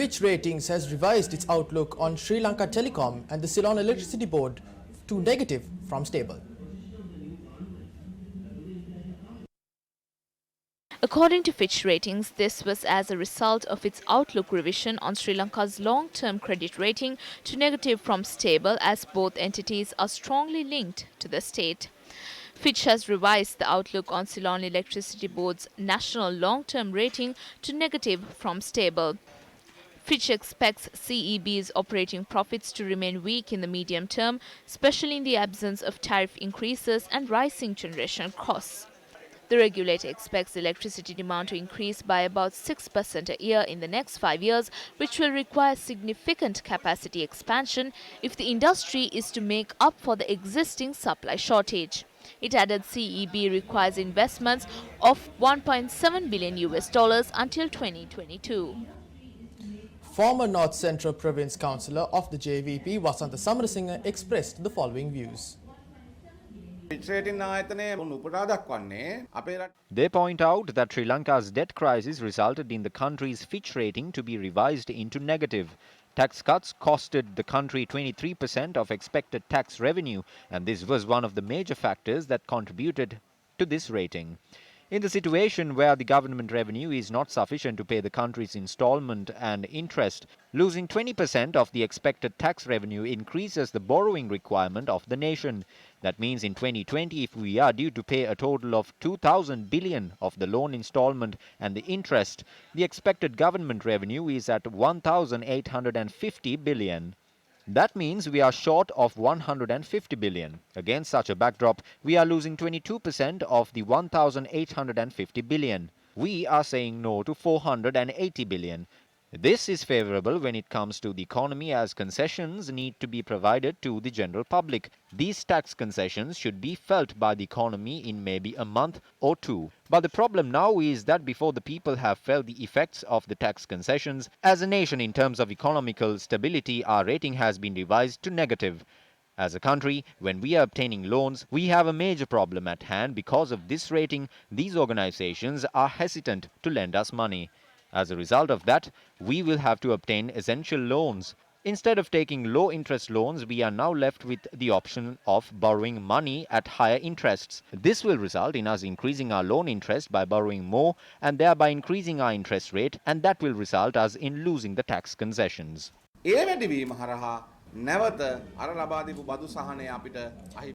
Fitch Ratings has revised its outlook on Sri Lanka Telecom and the Ceylon Electricity Board to negative from stable. According to Fitch Ratings, this was as a result of its outlook revision on Sri Lanka's long-term credit rating to negative from stable, as both entities are strongly linked to the state. Fitch has revised the outlook on Ceylon Electricity Board's national long-term rating to negative from stable. Fitch expects CEB's operating profits to remain weak in the medium term, especially in the absence of tariff increases and rising generation costs. The regulator expects electricity demand to increase by about 6% a year in the next 5 years, which will require significant capacity expansion if the industry is to make up for the existing supply shortage. It added CEB requires investments of $1.7 billion until 2022. Former North Central Province Councillor of the JVP, Vasantha Samarasinghe, expressed the following views. They point out that Sri Lanka's debt crisis resulted in the country's Fitch rating to be revised into negative. Tax cuts costed the country 23% of expected tax revenue, and this was one of the major factors that contributed to this rating. In the situation where the government revenue is not sufficient to pay the country's installment and interest, losing 20% of the expected tax revenue increases the borrowing requirement of the nation. That means in 2020, if we are due to pay a total of 2,000 billion of the loan installment and the interest, the expected government revenue is at 1,850 billion. That means we are short of 150 billion. Against such a backdrop, we are losing 22% of the 1,850 billion. We are saying no to 480 billion. This is favorable when it comes to the economy, as concessions need to be provided to the general public. These tax concessions should be felt by the economy in maybe a month or two. But the problem now is that before the people have felt the effects of the tax concessions, as a nation in terms of economical stability, our rating has been revised to negative. As a country, when we are obtaining loans, we have a major problem at hand. Because of this rating, these organizations are hesitant to lend us money. As a result of that, we will have to obtain essential loans. Instead of taking low-interest loans, we are now left with the option of borrowing money at higher interests. This will result in us increasing our loan interest by borrowing more and thereby increasing our interest rate, and that will result us in losing the tax concessions.